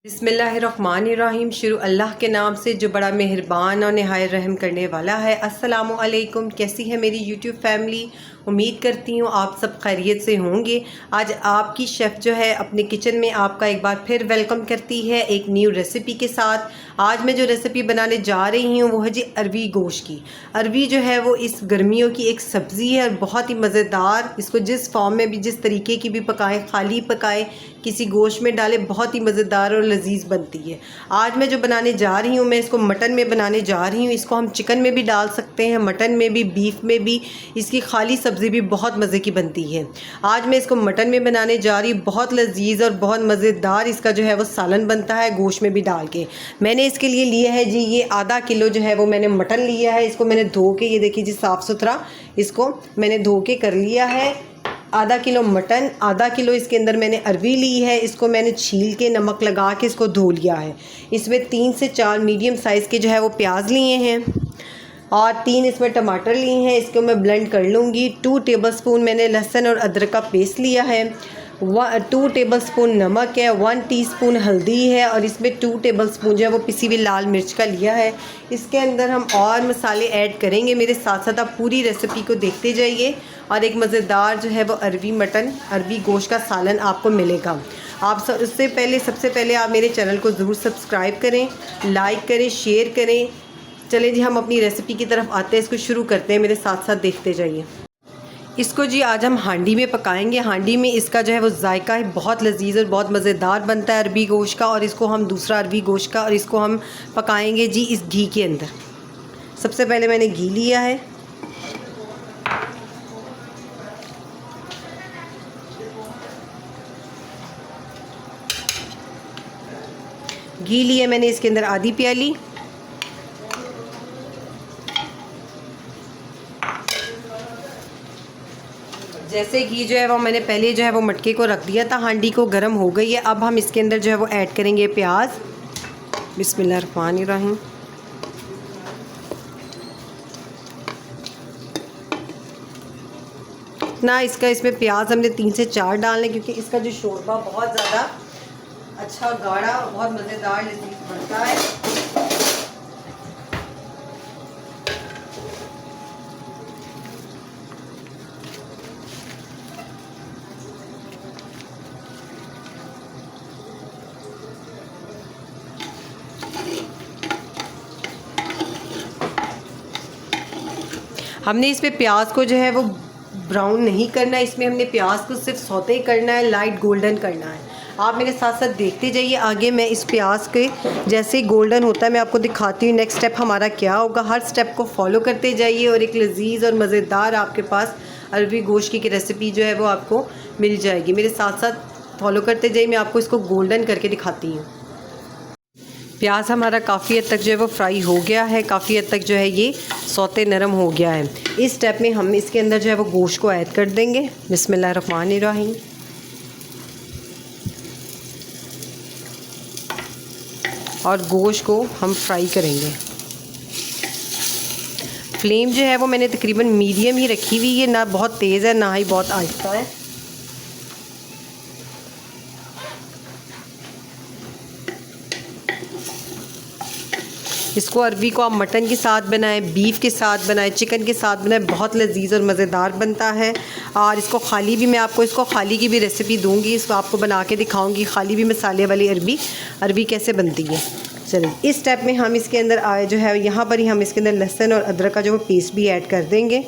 बिस्मिल्लाहिर्रहमानिर्रहीम। शुरू अल्लाह के नाम से जो बड़ा मेहरबान और नहायत रहम करने वाला है। अस्सलामु अलैकुम। कैसी है मेरी यूट्यूब फैमिली? उम्मीद करती हूँ आप सब खैरियत से होंगे। आज आपकी शेफ़ जो है अपने किचन में आपका एक बार फिर वेलकम करती है एक न्यू रेसिपी के साथ। आज मैं जो रेसिपी बनाने जा रही हूँ वो है जी अरवी गोश्त की। अरवी जो है वो इस गर्मियों की एक सब्ज़ी है और बहुत ही मज़ेदार। इसको जिस फॉर्म में भी जिस तरीके की भी पकाएं, खाली पकाएं, किसी गोश्त में डालें, बहुत ही मज़ेदार और लजीज बनती है। आज मैं जो बनाने जा रही हूँ मैं इसको मटन में बनाने जा रही हूँ। इसको हम चिकन में भी डाल सकते हैं, मटन में भी, बीफ में भी। इसकी खाली सब्ज़ी भी बहुत मज़े की बनती है। आज मैं इसको मटन में बनाने जा रही हूँ। बहुत लजीज और बहुत मज़ेदार इसका जो है वो सालन बनता है गोश्त में भी डाल के। मैंने इसके लिए लिया है जी ये आधा किलो जो है वो मैंने मटन लिया है। इसको मैंने धो के, ये देखिए जी साफ़ सुथरा इसको मैंने धो के कर लिया है। आधा किलो मटन, आधा किलो इसके अंदर मैंने अरवी ली है। इसको मैंने छील के नमक लगा के इसको धो लिया है। इसमें 3 से 4 मीडियम साइज़ के जो है वो प्याज लिए हैं और 3 इसमें टमाटर लिए हैं। इसको मैं ब्लेंड कर लूँगी। 2 टेबलस्पून मैंने लहसुन और अदरक का पेस्ट लिया है। 2 टेबलस्पून नमक है, 1 टीस्पून हल्दी है और इसमें 2 टेबलस्पून जो है वो पिसी हुई लाल मिर्च का लिया है। इसके अंदर हम और मसाले ऐड करेंगे। मेरे साथ साथ आप पूरी रेसिपी को देखते जाइए और एक मज़ेदार जो है वो अरवी गोश्त का सालन आपको मिलेगा। आप सबसे पहले आप मेरे चैनल को ज़रूर सब्सक्राइब करें, लाइक करें, शेयर करें। चलें जी हम अपनी रेसिपी की तरफ आते हैं, इसको शुरू करते हैं। मेरे साथ साथ देखते जाइए। इसको जी आज हम हांडी में पकाएंगे। हांडी में इसका जो है वो जायका है बहुत लजीज और बहुत मज़ेदार बनता है अरवी गोश्त का। और इसको हम दूसरा अरवी गोश्त का और इसको हम पकाएंगे जी इस घी के अंदर। सबसे पहले मैंने घी लिया है। घी लिए मैंने इसके अंदर आधी प्याली। जैसे घी जो है वो मैंने पहले जो है वो मटके को रख दिया था, हांडी को गर्म हो गई है। अब हम इसके अंदर जो है वो ऐड करेंगे प्याज। बिस्मिल्लाहिर्रहमानिर्रहीम। ना इसमें प्याज हमने 3 से 4 डालने, क्योंकि इसका जो शोरबा बहुत ज़्यादा अच्छा गाढ़ा बहुत मज़ेदार लजीज बनता है। हमने इसमें प्याज को जो है वो ब्राउन नहीं करना है। इसमें हमने प्याज को सिर्फ सौते करना है, लाइट गोल्डन करना है। आप मेरे साथ साथ देखते जाइए आगे। मैं इस प्याज के जैसे ही गोल्डन होता है मैं आपको दिखाती हूँ नेक्स्ट स्टेप हमारा क्या होगा। हर स्टेप को फॉलो करते जाइए और एक लजीज और मज़ेदार आपके पास अरवी गोश्त की रेसिपी जो है वो आपको मिल जाएगी। मेरे साथ साथ फॉलो करते जाइए। मैं आपको इसको गोल्डन करके दिखाती हूँ। प्याज हमारा काफ़ी हद तक जो है वो फ्राई हो गया है, काफ़ी हद तक जो है ये सौते नरम हो गया है। इस स्टेप में हम इसके अंदर जो है वो गोश्त को ऐड कर देंगे। बिस्मिल्लाहिर्रहमानिर्रहीम। और गोश्त को हम फ्राई करेंगे। फ्लेम जो है वो मैंने तकरीबन मीडियम ही रखी हुई है, ना बहुत तेज़ है ना ही बहुत आहिस्ता है। इसको अरवी को आप मटन के साथ बनाएं, बीफ के साथ बनाएं, चिकन के साथ बनाएं, बहुत लजीज और मज़ेदार बनता है। और इसको खाली भी मैं आपको इसको खाली की भी रेसिपी दूंगी, इसको आपको बना के दिखाऊंगी खाली भी मसाले वाली अरवी कैसे बनती है। चलिए इस स्टेप में हम इसके अंदर आए जो है यहाँ पर ही हम इसके अंदर लहसुन और अदरक का जो पेस्ट भी ऐड कर देंगे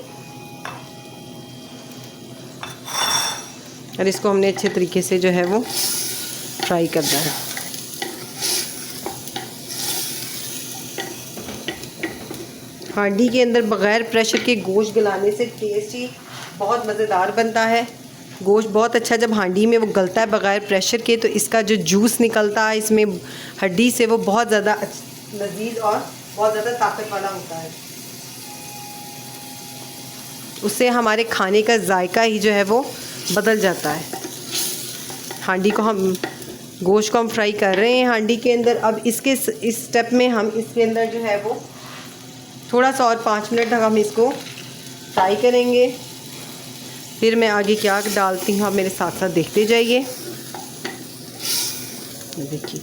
और इसको हमने अच्छे तरीके से जो है वो फ्राई करना है। हांडी के अंदर बग़ैर प्रेशर के गोश्त गलाने से टेस्ट ही बहुत मज़ेदार बनता है। गोश्त बहुत अच्छा जब हांडी में वो गलता है बग़ैर प्रेशर के, तो इसका जो जूस निकलता है इसमें हड्डी से वो बहुत ज़्यादा लजीज और बहुत ज़्यादा ताकत वाला होता है। उससे हमारे खाने का जायका ही जो है वो बदल जाता है। हांडी को हम गोश्त को हम फ्राई कर रहे हैं हांडी के अंदर। अब इस स्टेप में हम इसके अंदर जो है वो थोड़ा सा और 5 मिनट तक हम इसको फ्राई करेंगे। फिर मैं आगे क्या डालती हूँ आप मेरे साथ साथ देखते जाइए। देखिए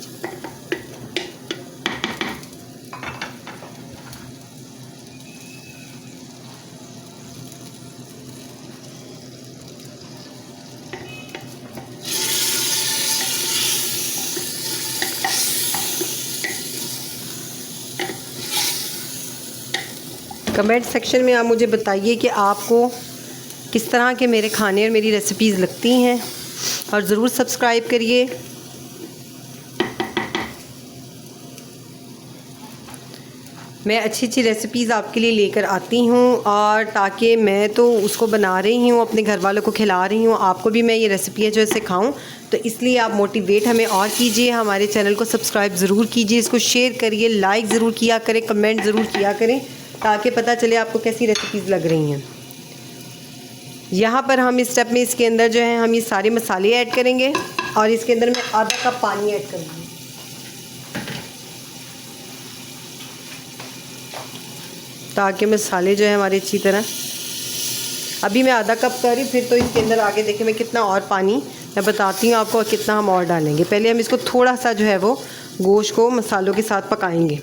कमेंट सेक्शन में आप मुझे बताइए कि आपको किस तरह के मेरे खाने और मेरी रेसिपीज़ लगती हैं, और ज़रूर सब्सक्राइब करिए। मैं अच्छी अच्छी रेसिपीज़ आपके लिए लेकर आती हूँ, और ताकि मैं तो उसको बना रही हूँ, अपने घर वालों को खिला रही हूँ, आपको भी मैं ये रेसिपियाँ जो है सिखाऊँ। तो इसलिए आप मोटिवेट हमें और कीजिए, हमारे चैनल को सब्सक्राइब ज़रूर कीजिए, इसको शेयर करिए, लाइक ज़रूर किया करें, कमेंट ज़रूर किया करें, ताकि पता चले आपको कैसी रेसिपीज़ लग रही हैं। यहाँ पर हम इस स्टेप में इसके अंदर जो है हम ये सारे मसाले ऐड करेंगे, और इसके अंदर मैं आधा कप पानी ऐड करूँगी, ताकि मसाले जो है हमारे अच्छी तरह। अभी मैं आधा कप करी, फिर तो इसके अंदर आगे देखिए मैं कितना और पानी मैं बताती हूँ आपको कितना हम और डालेंगे। पहले हम इसको थोड़ा सा जो है वो गोश्त को मसालों के साथ पकाएंगे।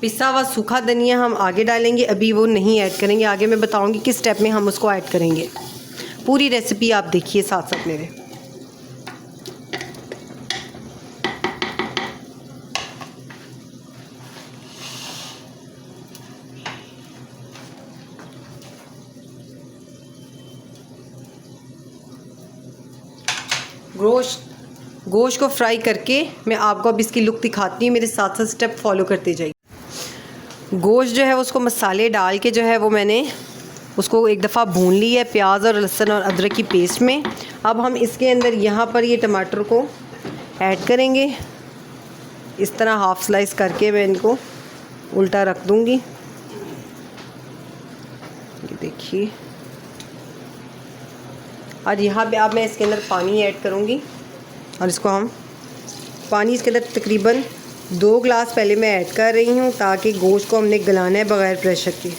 पिसा हुआ सूखा धनिया हम आगे डालेंगे, अभी वो नहीं ऐड करेंगे, आगे मैं बताऊंगी किस स्टेप में हम उसको ऐड करेंगे। पूरी रेसिपी आप देखिए साथ साथ मेरे। गोश्त को फ्राई करके मैं आपको अब इसकी लुक दिखाती हूँ, मेरे साथ साथ स्टेप फॉलो करते जाइए। गोश्त जो है उसको मसाले डाल के जो है वो मैंने उसको एक दफ़ा भून ली है प्याज और लहसुन और अदरक की पेस्ट में। अब हम इसके अंदर यहाँ पर ये टमाटर को ऐड करेंगे, इस तरह हाफ़ स्लाइस करके मैं इनको उल्टा रख दूँगी। ये देखिए, और यहाँ पे अब मैं इसके अंदर पानी ऐड करूँगी, और इसको हम पानी इसके अंदर तकरीबन 2 गिलास पहले मैं ऐड कर रही हूँ, ताकि गोश्त को हमने गलाना है बग़ैर प्रेशर के।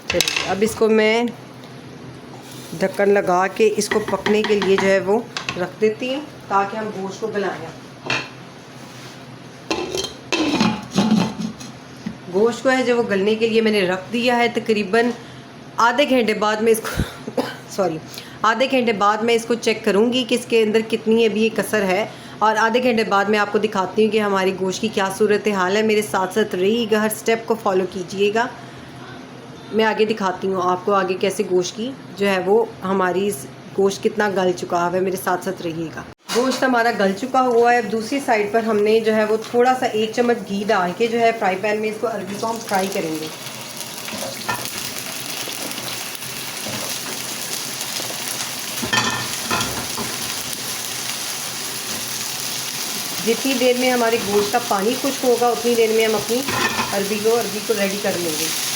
चलिए अब इसको मैं ढक्कन लगा के इसको पकने के लिए जो है वो रख देती हूँ, ताकि हम गोश्त को गलाएं। गोश्त को है जो वो गलने के लिए मैंने रख दिया है। तकरीबन आधे घंटे बाद मैं इसको आधे घंटे बाद मैं इसको चेक करूँगी कि इसके अंदर कितनी अभी ये कसर है, और आधे घंटे बाद मैं आपको दिखाती हूँ कि हमारी गोश्त की क्या सूरत हाल है। मेरे साथ साथ रहिएगा, हर स्टेप को फॉलो कीजिएगा। मैं आगे दिखाती हूँ आपको आगे कैसे गोश्त की जो है वो हमारी गोश्त कितना गल चुका है। मेरे साथ साथ रहिएगा। गोश्त हमारा गल चुका हुआ है। अब दूसरी साइड पर हमने जो है वो थोड़ा सा 1 चम्मच घी डाल के जो है फ्राई पैन में इसको अरबी को हम फ्राई करेंगे। जितनी देर में हमारे गोश्त का पानी खुश्क होगा उतनी देर में हम अपनी अरबी को रेडी कर लेंगे।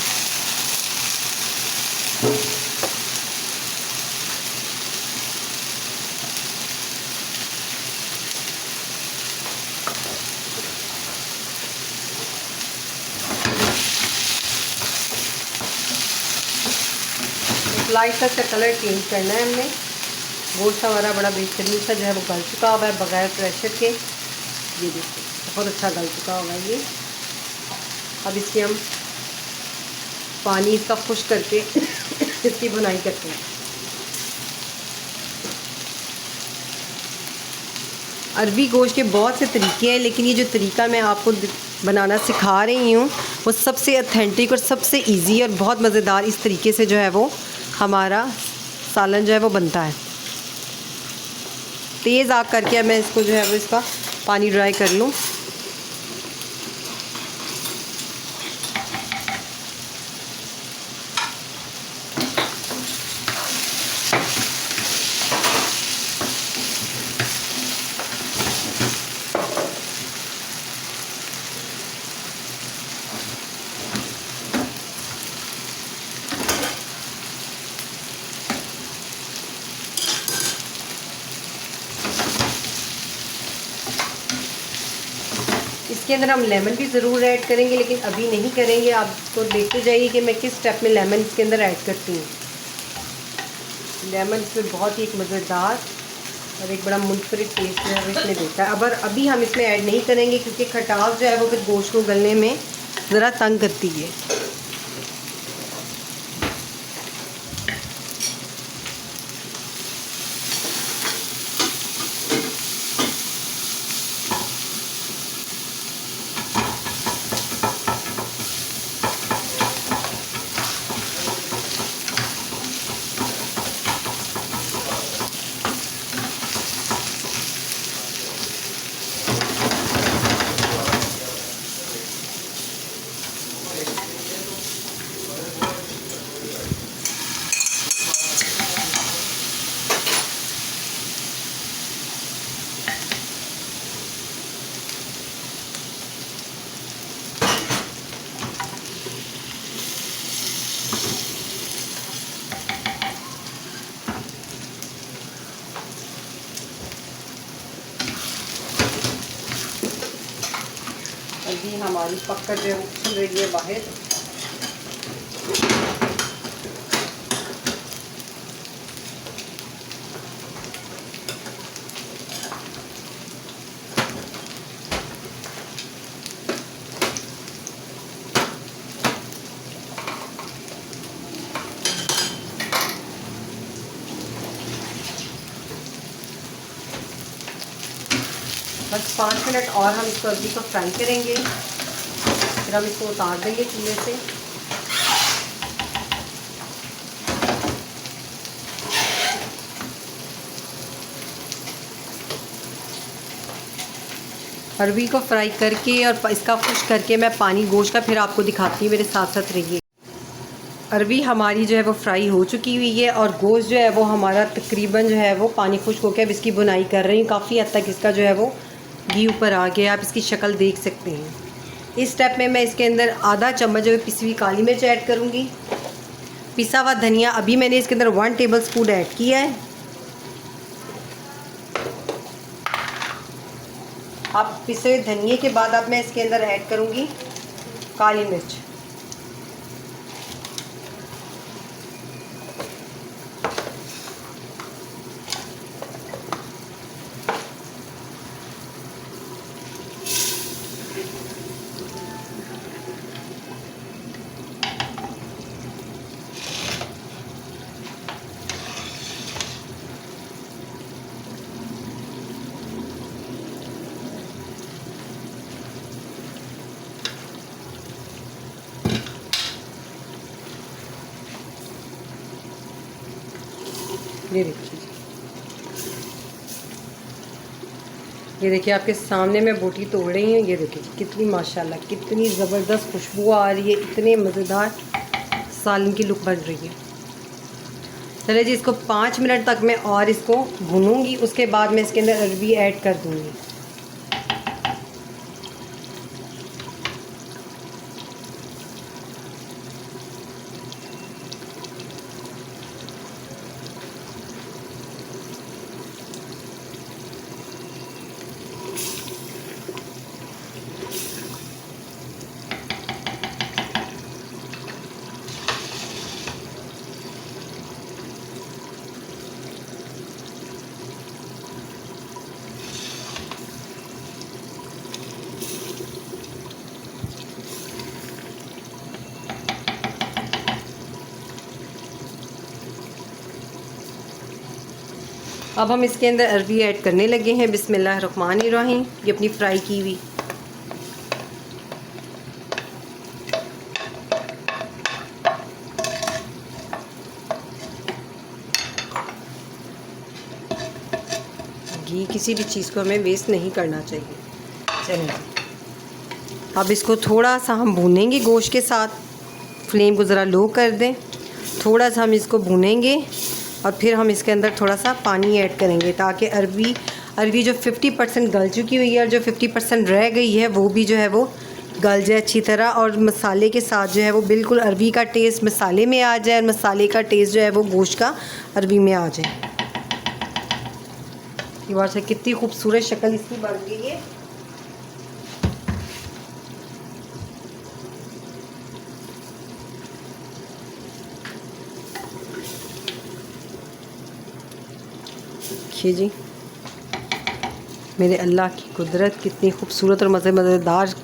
लाइट सा इसका कलर चेंज करना है हमने। गोश्त हमारा बड़ा बेहतरीन सा जो है वो गल चुका हुआ है बग़ैर प्रेशर के। ये देखिए बहुत अच्छा गल चुका होगा ये। अब इसके हम पानी इसका खुश्क करके इसकी बुनाई करते हैं। अरबी गोश्त के बहुत से तरीके हैं, लेकिन ये जो तरीका मैं आपको बनाना सिखा रही हूँ वो सबसे ऑथेंटिक और सबसे इजी और बहुत मज़ेदार इस तरीके से जो है वो हमारा सालन जो है वो बनता है। तेज़ आग करके मैं इसको जो है वो इसका पानी ड्राई कर लूँ। इसके अंदर हम लेमन भी ज़रूर ऐड करेंगे, लेकिन अभी नहीं करेंगे। आपको देखते जाइए कि मैं किस स्टेप में लेमन इसके अंदर ऐड करती हूँ। लेमन इसमें बहुत ही एक मज़ेदार और एक बड़ा मुनफरिद टेस्ट जो है वो इसमें देता है। अब अभी हम इसमें ऐड नहीं करेंगे क्योंकि खटास जो है वो फिर गोश्त को गलने में ज़रा तंग करती है। अभी हमारी पक्का जो है उछल रही है बाहर। बस 5 मिनट और हम इसको अरबी को फ्राई करेंगे, फिर हम इसको उतार देंगे चूल्हे से। अरबी को फ्राई करके और इसका खुश करके मैं पानी गोश्त का फिर आपको दिखाती हूँ, मेरे साथ साथ रहिए। अरबी हमारी जो है वो फ्राई हो चुकी हुई है और गोश्त जो है वो हमारा तकरीबन जो है वो पानी खुश्क होकर अब इसकी बुनाई कर रही हूँ। काफ़ी हद तक इसका जो है वो घी ऊपर आ गया, आप इसकी शक्ल देख सकते हैं। इस स्टेप में मैं इसके अंदर आधा चम्मच जो है पिसी हुई काली मिर्च ऐड करूँगी। पिसा हुआ धनिया अभी मैंने इसके अंदर 1 टेबल स्पून ऐड किया है। अब पिसे हुए धनिए के बाद अब मैं इसके अंदर ऐड करूँगी काली मिर्च। ये देखिए आपके सामने मैं बोटी तोड़ रही हूँ। ये देखिए कितनी माशाल्लाह कितनी ज़बरदस्त खुशबू आ रही है, इतने मज़ेदार सालन की लुक बन रही है। चलिए जी, इसको 5 मिनट तक मैं और इसको भूनूंगी, उसके बाद मैं इसके अंदर अरबी ऐड कर दूँगी। अब हम इसके अंदर अरबी ऐड करने लगे हैं। बिस्मिल्लाहिर्रहमानिर्रहीम। ये अपनी फ्राई की हुई घी, किसी भी चीज़ को हमें वेस्ट नहीं करना चाहिए। चलिए अब इसको थोड़ा सा हम भूनेंगे गोश्त के साथ। फ्लेम को ज़रा लो कर दें, थोड़ा सा हम इसको भूनेंगे और फिर हम इसके अंदर थोड़ा सा पानी ऐड करेंगे ताकि अरबी जो 50% गल चुकी हुई है और जो 50% रह गई है वो भी जो है वो गल जाए अच्छी तरह, और मसाले के साथ जो है वो बिल्कुल अरबी का टेस्ट मसाले में आ जाए और मसाले का टेस्ट जो है वो गोश्त का अरबी में आ जाए। ये बात है, कितनी खूबसूरत शक्ल इसकी बन गई है। देखिए जी मेरे अल्लाह की कुदरत, कितनी खूबसूरत और मज़ेदार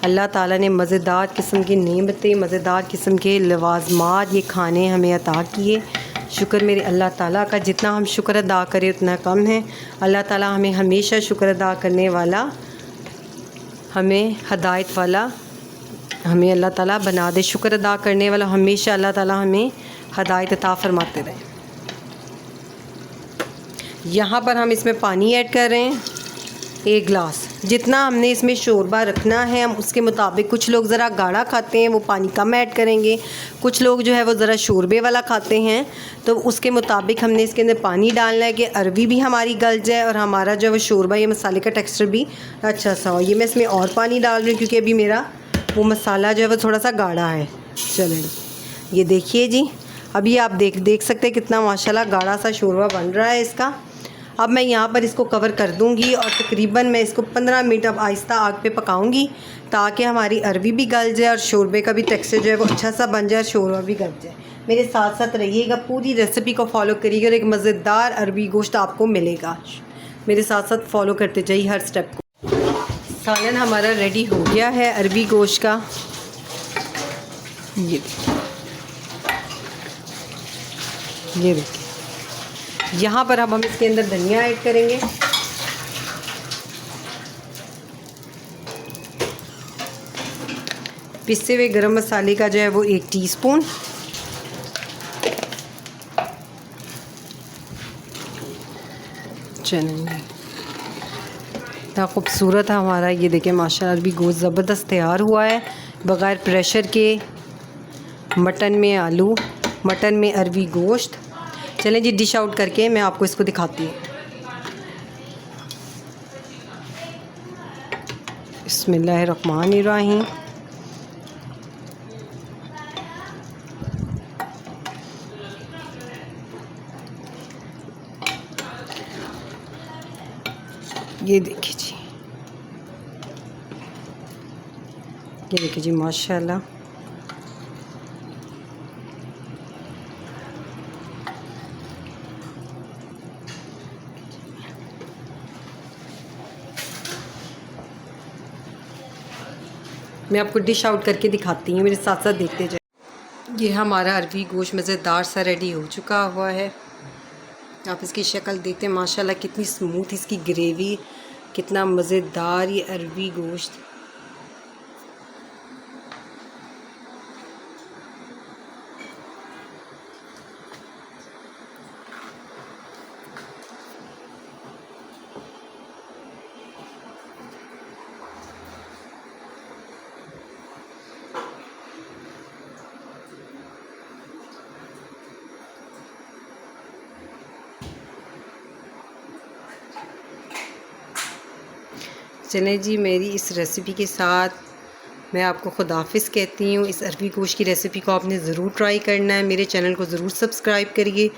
अल्लाह ताला ने मज़ेदार किस्म की नेमतें, मज़ेदार किस्म के लवाज़मात ये खाने हमें अता किए। शुक्र मेरे अल्लाह ताला का, जितना हम शुक्र अदा करें उतना कम है। अल्लाह ताला हमें हमेशा शुक्र अदा करने वाला, हमें हदायत वाला, हमें अल्लाह ताला बना दे। शुक्र अदा करने वाला हमेशा अल्लाह ताला हमें हदायत अता फरमाते रहे। यहाँ पर हम इसमें पानी ऐड कर रहे हैं 1 गिलास। जितना हमने इसमें शोरबा रखना है हम उसके मुताबिक, कुछ लोग ज़रा गाढ़ा खाते हैं वो पानी कम ऐड करेंगे, कुछ लोग जो है वो ज़रा शोरबे वाला खाते हैं, तो उसके मुताबिक हमने इसके अंदर पानी डालना है कि अरवी भी हमारी गल जाए और हमारा जो है वो शोरबा या मसाले का टेक्सचर भी अच्छा सा हो। ये मैं इसमें और पानी डाल रही हूँ क्योंकि अभी मेरा वो मसाला जो है वो थोड़ा सा गाढ़ा है। चलें ये देखिए जी, अभी आप देख सकते हैं कितना माशाल्लाह गाढ़ा सा शोरबा बन रहा है इसका। अब मैं यहाँ पर इसको कवर कर दूँगी और तकरीबन मैं इसको 15 मिनट अब आहिस्ता आग पे पकाऊँगी ताकि हमारी अरवी भी गल जाए और शोरबे का भी टेक्सचर जो है वो अच्छा सा बन जाए और शोरबा भी गल जाए। मेरे साथ साथ रहिएगा, पूरी रेसिपी को फॉलो करिएगा और एक मज़ेदार अरवी गोश्त आपको मिलेगा। मेरे साथ साथ फॉलो करते जाइए हर स्टेप को। सालन हमारा रेडी हो गया है अरवी गोश्त का। ये देखिए यहाँ पर अब हम इसके अंदर धनिया ऐड करेंगे। पिसे हुए गरम मसाले का जो है वो 1 टीस्पून, चलेंगे। इतना खूबसूरत है हमारा, ये देखें माशाल्लाह अरवी गोश्त ज़बरदस्त तैयार हुआ है बग़ैर प्रेशर के। मटन में आलू, मटन में अरवी गोश्त। चलें जी डिश आउट करके मैं आपको इसको दिखाती हूँ। बिस्मिल्लाहिर्रहमानिर्रहीम। ये देखिए जी, ये देखिए जी माशाल्लाह। मैं आपको डिश आउट करके दिखाती हूँ, मेरे साथ साथ देखते जाए। ये हमारा अरवी गोश्त मज़ेदार सा रेडी हो चुका हुआ है। आप इसकी शक्ल देखते हैं माशाल्लाह, कितनी स्मूथ इसकी ग्रेवी, कितना मज़ेदार ये अरवी गोश्त। चलें जी, मेरी इस रेसिपी के साथ मैं आपको खुदाफिज़ कहती हूँ। इस अरवी गोश्त की रेसिपी को आपने ज़रूर ट्राई करना है। मेरे चैनल को ज़रूर सब्सक्राइब करिए,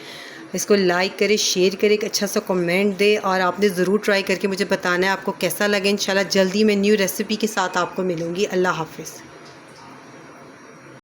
इसको लाइक करें, शेयर करें, एक अच्छा सा कमेंट दें और आपने ज़रूर ट्राई करके मुझे बताना है आपको कैसा लगे। इंशाल्लाह जल्दी मैं न्यू रेसिपी के साथ आपको मिलूँगी। अल्लाह हाफ़िज़।